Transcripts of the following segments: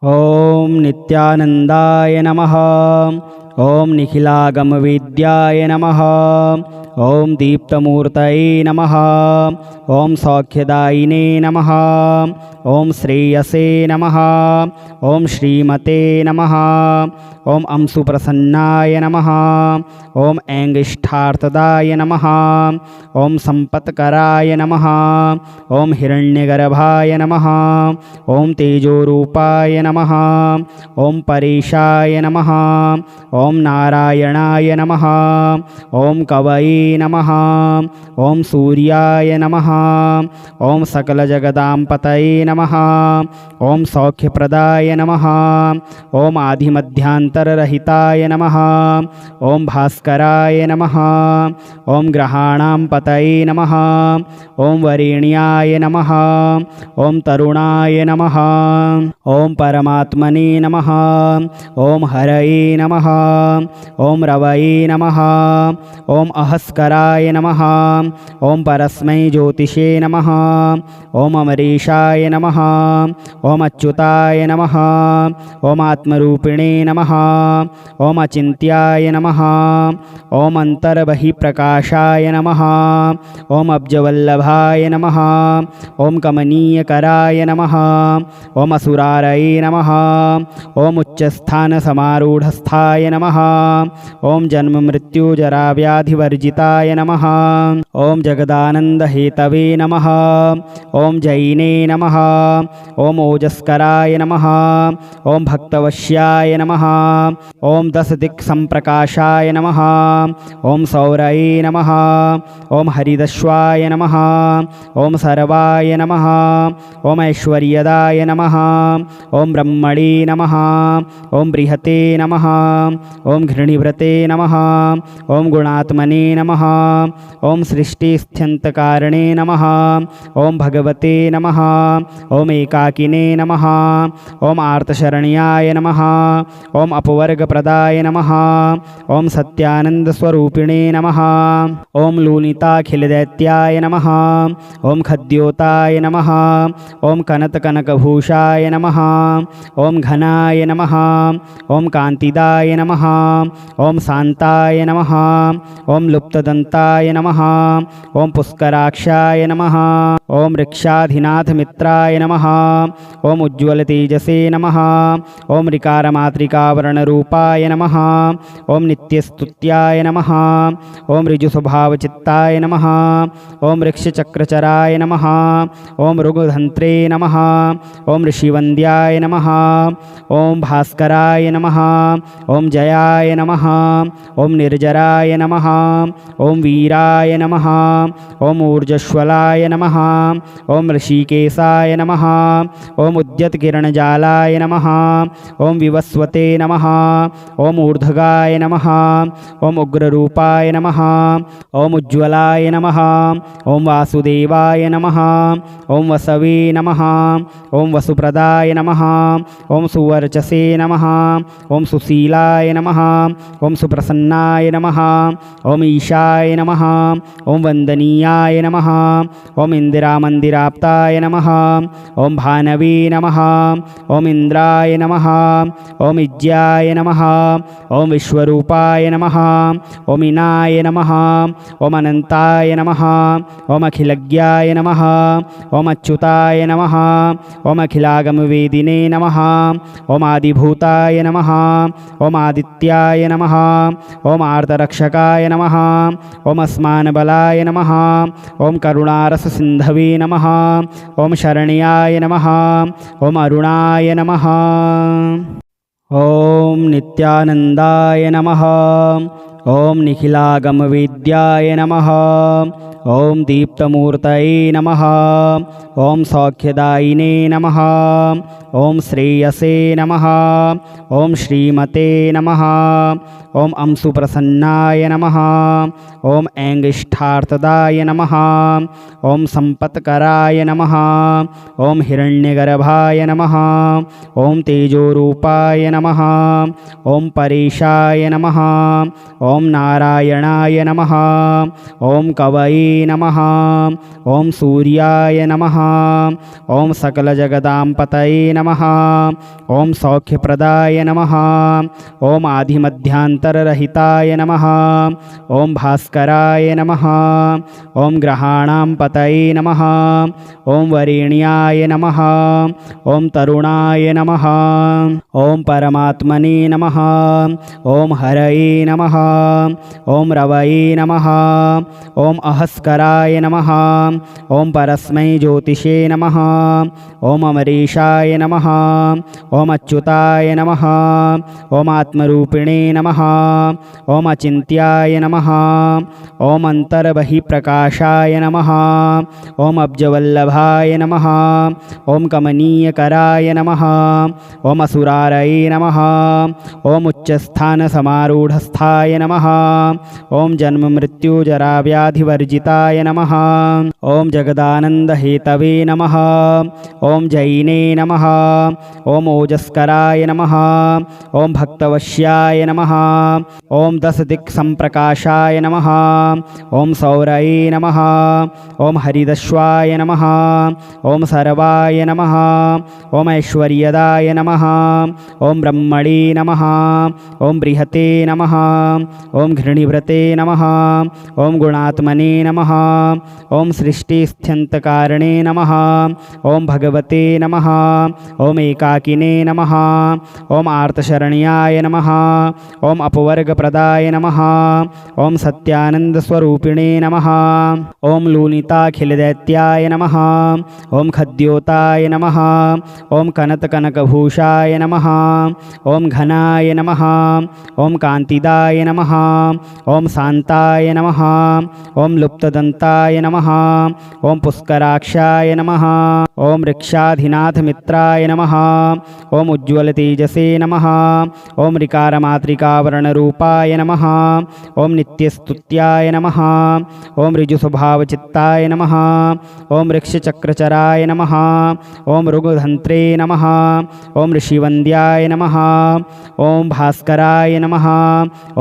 ओम नित्यानंदाय नमः। ओम निखिलागमविद्याय नमः। ओम दीप्तमूर्तये नमः। ओम सौख्यदायिने नमः। ओम श्रेयसे नमः। ओम श्रीमते नमः। ओम अंशुप्रसन्नाय नमः। ओम ऐंगिष्ठार्थदाय नमः। ओम संपत्कराय नमः। ओम हिरण्यगर्भाय नमः। ओम तेजोरूपाय नमः। ओम परेशाय नमः। ओम नारायणाय नमः। ओम कवये नमः। ओम सूर्याय नमः। ओम सकलजगदांपतये नमः। ओम सौख्यप्रदाय नमः। ओम आदिमध्यांतररहिताय नमः। ओम भास्कराय नमः। ओम ग्रहाणां पतये नमः। ओम वरेण्याय नमः। ओम तरुणाय नमः। ओम परमात्मने नमः। ओम हरये नमः। ओम रवये नमः। ओम अहस्कराय नमः। ओम परस्मै ज्योतिषे नमः। ओम अमरीशाय नमः। ओम अच्युताय नमः। ओम आत्मरूपिणे नमः। ओम अचिन्त्याय नमः। ओम अन्तर्बहिप्रकाशाय नमः। ओम अब्जवल्लभाय नमः। ओम कमनीयकराय नमः। ओम असुरारये नमः। ओम उच्चस्थानसमारूढस्थाय नमः। ओम जन्ममृत्युजराव्याधिवर्जिताय नमः। ओम जगदानन्दहेतवे नमः। ओम जैने नमः। ओम ओजस्कराय नमः। ओम भक्तवश्याय नमः। ओम दशदिक्सम्प्रकाशाय नमः। ओम सौरये नमः। ओम हरिदश्वाय नमः। ओम सर्वाय नमः। ओम ऐश्वर्यदाय नमः। ओम ब्रह्मणे नमः। ओम बृहते नमः। ओम घृणिव्रते नमः। ओम गुणात्मने नमः। ओम सृष्टिस्थित्यन्तकारणे नमः। ओम भगवते नमः। ओम एकाकिने नमः। ओम आर्तशरण्याय नमः। ओम अपवर्गप्रदाय नमः। ओम सत्यानन्दस्वरूपिणे नमः। ओम लूलिताखिलदैत्याय नमः। ओम खद्योताय नमः। ओम कनत्कनकभूषाय नमः। ओम घनाय नमः। ओम कान्तिदाय नमः। ओम शान्ताय नमः। ओम लुप्तदन्ताय नमः। ओम पुष्कराक्षाय नमः। ओम वृक्षाधिनाथमित्राय नमः। ओम उज्ज्वलतेजसे नमः। ओम ऋकारमातृकावर्णरूपाय नमः। ओम नित्यस्तुत्याय नमः। ओम ऋजुस्वभावचित्ताय नमः। ओम वृक्षचक्रचराय नमः। ओम ऋगुधन्त्रे नमः। ओम ऋषिवन्द्याय नमः। ओम भास्कराय नमः। ओम जयाय नमः। ओम निर्जराय नमः। ओम वीराय नमः। ओम ऊर्जस्वलाय नमः। ओम ऋषिकेशाय नमः। ओम उद्यतकिरणजालाय नमः। ओम विवस्वते नमः। ओम ऊर्ध्वगाय नमः। ओम उग्ररूपाय नमः। ओम उज्ज्वलाय नमः। ओम वासुदेवाय नमः। ओम वसवे नमः। ओम वसुप्रदाय नमः। ओम सुवर्चसे नमः। ओम सुशीलाय नमः। ओम सुप्रसन्नाय नमः। ओम ईशाय नमः। ओम वंदनीयाय नमः। ओम इंदिरामन्दिराप्ताय नमः। ओम भानवे नमः। ओम इंद्राय नमः। ओम इज्याय नमः। ओम विश्वरूपाय नमः। ओम इनाय नमः। ओम अनंताय नमः। ओम अखिलज्ञाय नमः। ओम अच्युताय नमः। ओम अखिलागमवेदिने नमः। ओम आदिभूताय नमः। ओम आदित्याय नमः। ओम आर्तरक्षकाय नमः। ओम अस्मानबलाय नमः। ओम करुणारससिन्धवे नमः। ओम शरण्याय नमः। ओम अरुणाय नमः। ओम नित्यानंदाय नमः। ओम निखिलागमविद्याय नमः। ओम दीप्तमूर्तये नमः। ओम सौख्यदायिने नमः। ओम श्रेयसे नमः। ओम श्रीमते नमः। ओम अंशुप्रसन्नाय नमः। ओम ऐंगिष्ठार्थदाय नमः। ओम संपत्कराय नमः। ओम हिरण्यगर्भाय नमः। ओम तेजोरूपाय नमः। ओम परेशाय नमः। ॐ नारायणाय नमः। ॐ कवये नमः। ॐ सूर्याय नमः। ॐ सकलजगदां पतये नमः। ॐ सौख्यप्रदाय नमः। ॐ आदिमध्यान्तररहिताय नमः। ॐ भास्कराय नमः। ॐ ग्रहाणां पतये नमः। ॐ वरेण्याय नमः। ॐ तरुणाय नमः। ॐ परमात्मने नमः। ॐ हरये नमः। ॐ रवये नमः। ॐ अहस्कराय नमः। ॐ परस्मै ज्योतिषे नमः। ॐ अमरीशाय नमः। ॐ अच्युताय नमः। ॐ आत्मरूपिणे नमः। ॐ अचिन्त्याय नमः। ॐ अन्तर्बहिप्रकाशाय नमः। ॐ अब्जवल्लभाय नमः। ॐ कमनीयकराय नमः। ॐ असुरारये नमः। ॐ उच्चस्थानसमारूढस्थाय नमः। ॐ जन्ममृत्युजराव्याधिवर्जिताय नमः। ॐ जगदानन्दहेतवे नमः। ॐ जैने नमः। ॐ ओजस्कराय नमः। ॐ भक्तवश्याय नमः। ॐ दशदिक्सम्प्रकाशाय नमः। ॐ सौरये नमः। ॐ हरिदश्वाय नमः। ॐ सर्वाय नमः। ॐ ऐश्वर्यदाय नमः। ॐ ब्रह्मणे नमः। ॐ बृहते नमः। ॐ घृणिव्रते नमः। ॐ गुणात्मने नमः। ॐ सृष्टिस्थित्यन्तकारणे नमः। ॐ भगवते नमः। ॐ एकाकिने नमः। ॐ आर्तशरण्याय नमः। ॐ अपवर्गप्रदाय नमः। ॐ सत्यानन्दस्वरूपिणे नमः। ॐ लूलिताखिलदैत्याय नमः। ॐ खद्योताय नमः। ॐ कनतकनकभूषाय नमः। ॐ घनाय नमः। ॐ कान्तिदाय नमः। ॐ शान्ताय नमः। ॐ लुप्तदन्ताय नमः। ॐ पुष्कराक्षाय नमः। ॐ वृक्षाधिनाथमित्राय नमः। ॐ उज्ज्वलतेजसे नमः। ॐ ऋकारमातृकावर्णरूपाय नमः। ॐ नित्यस्तुत्याय नमः। ॐ ऋजुस्वभावचित्ताय नमः। ॐ वृक्षचक्रचराय नमः। ॐ ऋगुधन्त्रे नमः। ॐ ऋषिवन्द्याय नमः। ॐ भास्कराय नमः।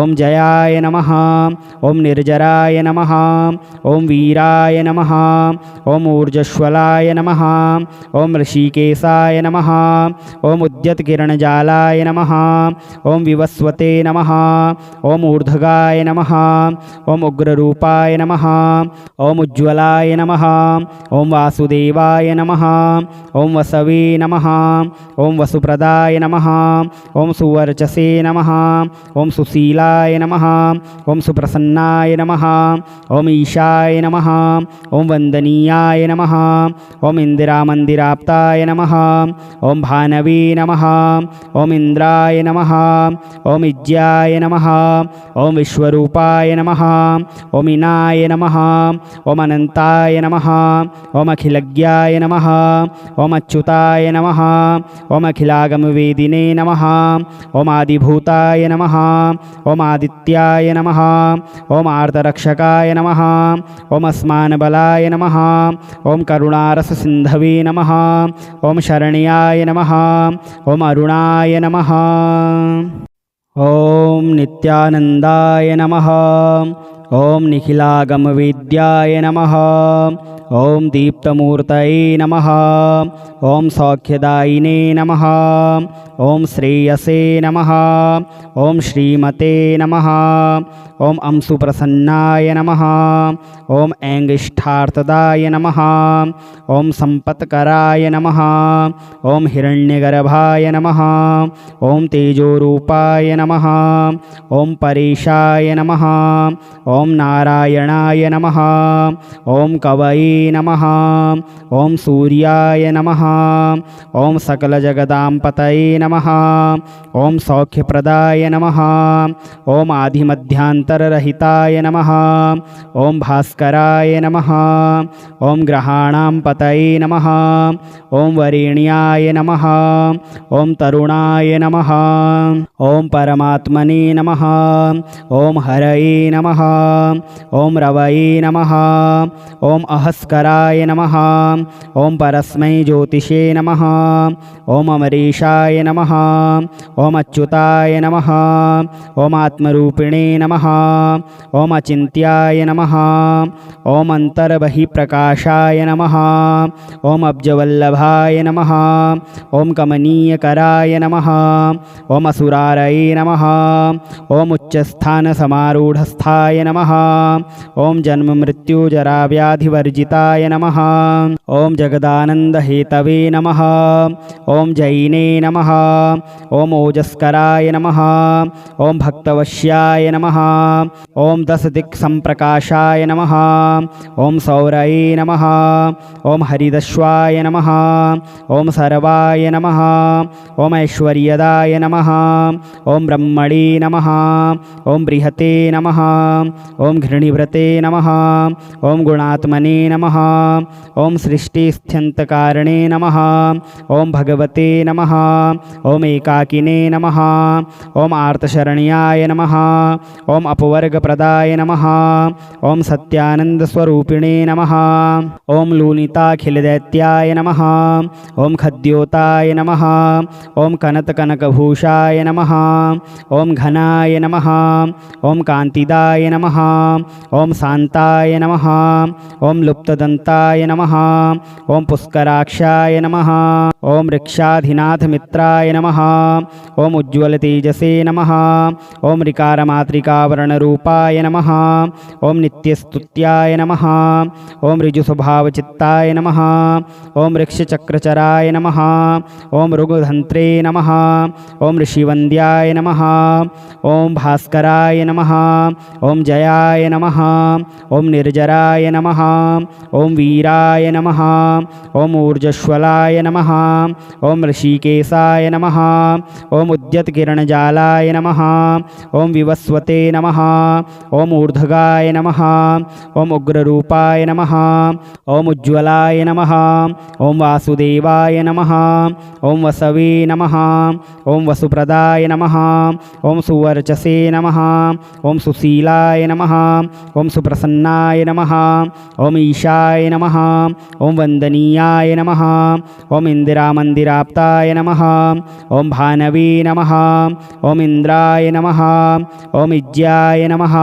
ॐ जयाय नमः। ॐ निर्जराय नमः। ॐ वीराय नमः। ॐ ऊर्जस्वलाय नमः। ॐ ऋषिकेशाय नमः। ॐ उद्यतकिरणजालाय नमः। ॐ विवस्वते नमः। ॐ ऊर्ध्वगाय नमः। ॐ उग्ररूपाय नमः। ॐ उज्ज्वलाय नमः। ॐ वासुदेवाय नमः। ॐ वसवे नमः। ॐ वसुप्रदाय नमः। ॐ सुवर्चसे नमः। ॐ सुशीलाय नमः। ॐ सुप्रसन्नाय नमः। ॐ ईशाय नमः। ॐ वन्दनीयाय नमः। ॐ इन्दिरामन्दिराप्ताय नमः। ॐ भानवे नमः। ॐ इन्द्राय नमः। ॐ इज्याय नमः। ॐ विश्वरूपाय नमः। ॐ इनाय नमः। ॐ अनन्ताय नमः। ॐ अखिलज्ञाय नमः। ॐ अच्युताय नमः। ॐ अखिलागमवेदिने नमः। ॐ आदिभूताय नमः। ॐ आदित्याय नमः। ॐ आर्तरक्षकाय नमः। ॐ अस्मान्बलाय नमः। ॐ करुणारससिन्धवे नमः। ॐ शरण्याय नमः। ॐ अरुणाय नमः। ॐ नित्यानन्दाय नमः। ॐ निखिलागमवेद्याय नमः। ॐ दीप्तमूर्तये नमः। ॐ सौख्यदायिने नमः। ॐ श्रेयसे नमः। ॐ श्रीमते नमः। ॐ अंशुप्रसन्नाय नमः। ॐ ऐङ्गिष्ठार्थदाय नमः। ॐ सम्पत्कराय नमः। ॐ हिरण्यगर्भाय नमः। ॐ तेजोरूपाय नमः। ॐ परेशाय नमः। ॐ नारायणाय नमः। ॐ कवये नमः। ॐ सूर्याय नमः। ॐ सकलजगदां पतये नमः। ॐ सौख्यप्रदाय नमः। ॐ आदिमध्यान्तररहिताय नमः। ॐ भास्कराय नमः। ॐ ग्रहाणां पतये नमः। ॐ वरेण्याय नमः। ॐ तरुणाय नमः। ॐ परमात्मने नमः। ॐ हरये नमः। ओम रवये नमः। ओम अहस्कराय नमः। ओम परस्मै ज्योतिषे नमः। ओम अमरीशाय नमः। ओम अच्युताय नमः। ओम आत्मरूपिणे नमः। ओम अचिन्त्याय नमः। ओम अंतर्बहिप्रकाशाय नमः। ओम अब्जवल्लभाय नमः। ओम कमनीयकराय नमः। ओम असुरारये नमः। ओम उच्चस्थानसमारूढस्थाय नमः। ओम जन्ममृत्युजराव्याधिवर्जिताय नमः। ओम जगदानन्दहेतवे नमः। ओम जैने नमः। ओम ओजस्कराय नमः। ओम भक्तवश्याय नमः। ओम दशदिक्सम्प्रकाशाय नमः। ओम सौरये नमः। ओम हरिदश्वाय नमः। ओम सर्वाय नमः। ओम ऐश्वर्यदाय नमः। ओम ब्रह्मणे नमः। ओम बृहते नमः। ओम घृणिव्रते नमः। ओम गुणात्मने नमः। ओम सृष्टिस्थित्यन्तकारिणे नमः। ओम भगवते नमः। ओम एकाकिने नमः। ओम आर्तशरण्याय नमः। ओम अपवर्गप्रदाय नमः। ओम सत्यानन्दस्वरूपिणे नमः। ओम लूलिताखिलदैत्याय नमः। ओम खद्योताय नमः। ओम कनतकनकभूषाय नमः। ओम घनाय नमः। ओम कान्तिदाय नमः। ओम शान्ताय नमः। ओम लुप्तदन्ताय नमः। ओम पुष्कराक्षाय नमः। ओम वृक्षाधिनाथमित्राय नमः। ओम उज्ज्वलतेजसे नमः। ओम ऋकारमातृकावर्णरूपाय नमः। ओम नित्यस्तुत्याय नमः। ओम ऋजुस्वभावचित्ताय नमः। ओम वृक्षचक्रचराय नमः। ओम ऋगुधन्त्रे नमः। ओम ऋषिवन्द्याय नमः। ओम भास्कराय नमः। ओम जयाय नमः। ओम निर्जराय नमः। ओम वीराय नमः। ओम ऊर्जस्वलाय नमः। ओम ऋषिकेशाय नमः। ओम उद्यतकिरणजालाय नमः। ओम विवस्वते नमः। ओम ऊर्ध्वगाय नमः। ओम उग्ररूपाय नमः। ओम उज्ज्वलाय नमः। ओम वासुदेवाय नमः। ओम वसवे नमः। ओम वसुप्रदाय नमः। ओम सुवर्चसे नमः। ओम सुशीलाय नमः। ओम सुप्रसन्नाय नमः। ओम ईशाय नमः। ओम वन्दनीयाय नमः। ओम इन्दिरामन्दिराप्ताय नमः। ओम भानवे नमः। ओम इन्द्राय नमः। ओम इज्याय नमः।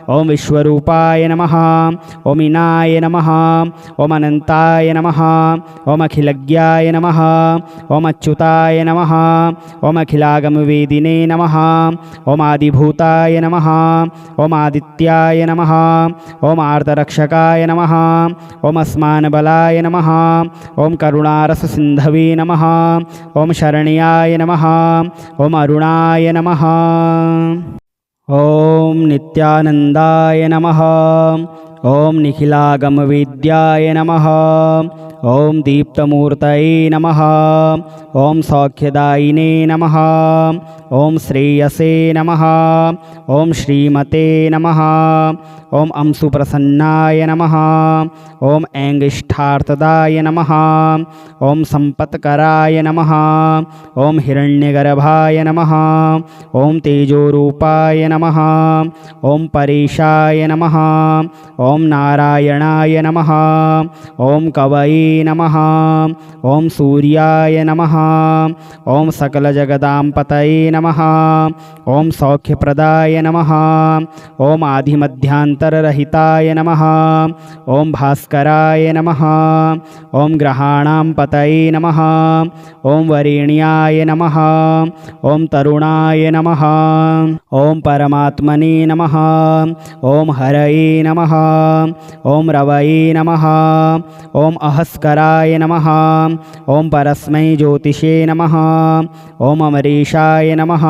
ओम विश्वरूपाय नमः। ओम इनाय नमः। ओम अनन्ताय नमः। ओम अखिलज्ञाय नमः। ओम अच्युताय नमः। ओम अखिलागमवेदिने नमः। ओम आदिभूताय नमः। ओम आदित्याय नमः। ओम आर्तरक्षकाय नमः। ओम अस्मानबलाय नमः। ओम करुणारससिन्धवे नमः। ओम शरण्याय नमः। ओम अरुणाय नमः। ओम नित्यानन्दाय नमः। ओम निखिलागमवेद्याय नमः। ओम दीप्तमूर्तये नमः। ओम सौख्यदायिने नमः। ओम श्रेयसे नमः। ओम श्रीमते नमः। ओम अंशुप्रसन्नाय नमः। ओम ऐङ्गिष्ठार्थदाय नमः। ओम संपत्कराय नमः। ओम हिरण्यगर्भाय नमः। ओम तेजोरूपाय नमः। ओम परेशाय नमः। ओम नारायणाय नमः। ओम कवये नमः। ओम सूर्याय नमः। ओम सकलजगदाम्पतये नमः। ओम सौख्यप्रदाय नमः। ओम आदिमध्यान्तररहिताय नमः। ओम भास्कराय नमः। ओम ग्रहाणां पतये नमः। ओम वरेण्याय नमः। ओम तरुणाय नमः। ओम परमात्मने नमः। ओम हरये नमः। ओम रवये नमः। ओम अहस्कराय नमः। ओम परस्मै ज्योतिषे नमः। ओम अमरीशाय नमः।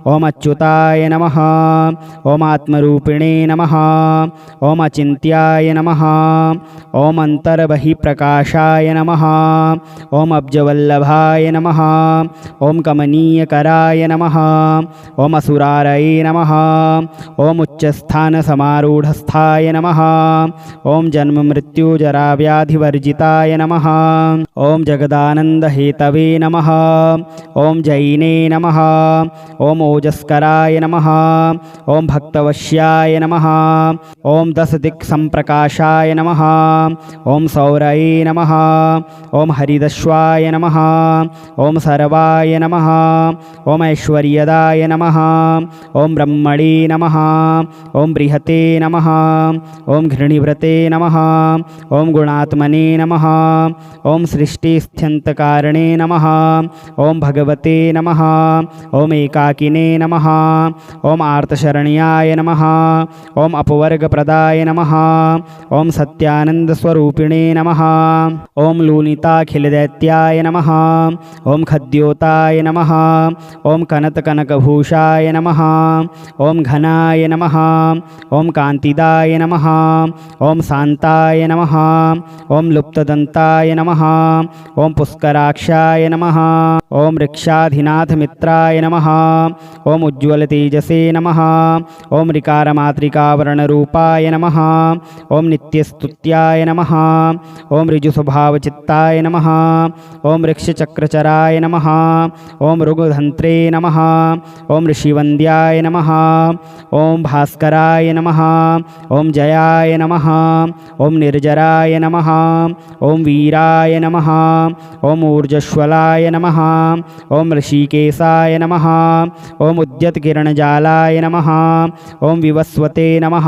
ओम अच्युताय नमः। ओम आत्मरूपिणे नमः। ओम अचिन्त्याय नमः। ओम अंतर्बहिप्रकाशाय नमः। ओम अब्जवल्लभाय नमः। ओम कमनीयकराय नमः। ओम असुरारये नमः। ओम उच्चस्थानसमारूढस्थाय नमः। नमः। ॐ जन्ममृत्युजराव्याधिवर्जिताय नमः। ॐ जगदानन्दहेतवे नमः। ॐ जैने नमः। ॐ ओजस्कराय नमः। ॐ भक्तवश्याय नमः। ॐ दशदिक्सम्प्रकाशाय नमः। ॐ सौरये नमः। ॐ हरिदश्वाय नमः। ॐ सर्वाय नमः। ॐ ऐश्वर्यदाय नमः। ॐ ब्रह्मणे नमः। ॐ बृहते नमः। ॐ घृणिव्रते नमः। ॐ गुणात्मने नमः। ॐ सृष्टिस्थित्यन्तकारणे नमः। ॐ भगवते नमः। ॐ एकाकिने नमः। ॐ आर्तशरण्याय नमः। ॐ अपवर्गप्रदाय नमः। ॐ सत्यानन्दस्वरूपिणे नमः। ॐ लूलिताखिलदैत्याय नमः। ॐ खद्योताय नमः। ॐ कनत्कनकभूषाय नमः। ॐ घनाय नमः। ॐ कान्तिदाय नमः। ॐ शान्ताय नमः। ॐ लुप्तदन्ताय नमः। ॐ पुष्कराक्षाय नमः। ॐ वृक्षाधिनाथमित्राय नमः। ॐ उज्ज्वलतेजसे नमः। ॐ ऋकारमातृकावर्णरूपाय नमः। ॐ नित्यस्तुत्याय नमः। ॐ ऋजुस्वभावचित्ताय नमः। ॐ वृक्षचक्रचराय नमः। ॐ ऋगुधन्त्रे नमः। ॐ ऋषिवन्द्याय नमः। ॐ भास्कराय नमः। ॐ जयाय नमः। ॐ निर्जराय नमः। ॐ वीराय नमः। ॐ ऊर्जस्वलाय नमः। ॐ ऋषिकेशाय नमः। ॐ उद्यतकिरणजालाय नमः। ॐ विवस्वते नमः।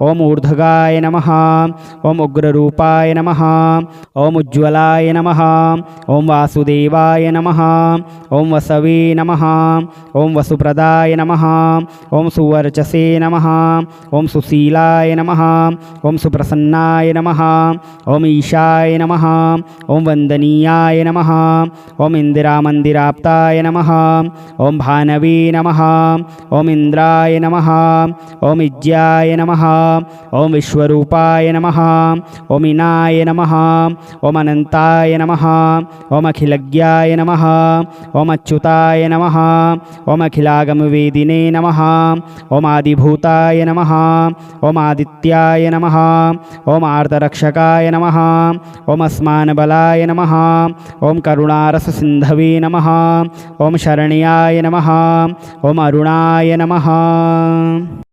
ॐ ऊर्ध्वगाय नमः। ॐ उग्ररूपाय नमः। ॐ उज्ज्वलाय नमः। ॐ वासुदेवाय नमः। ॐ वसवे नमः। ॐ वसुप्रदाय नमः। ॐ सुवर्चसे नमः। ॐ सुशीलाय नमः। ॐ सुप्रसन्नाय नमः। ॐ ईशाय नमः। ॐ वन्दनीयाय नमः। ॐ इन्दिरामन्दिराप्ताय नमः। ॐ भानवे नमः। ॐ इन्द्राय नमः। ॐ इज्याय नमः। ॐ विश्वरूपाय नमः। ॐ इनाय नमः। ॐ अनन्ताय नमः। ॐ अखिलज्ञाय नमः। ॐ अच्युताय नमः। ॐ अखिलागमवेदिने नमः। ॐ आदिभूताय नमः। ॐ आदित्याय नमः। ॐ आर्तरक्षकाय नमः। ॐ अस्मान्बलाय नमः। ॐ करुणारससिन्धवे नमः। ॐ शरण्याय नमः। ॐ अरुणाय नमः।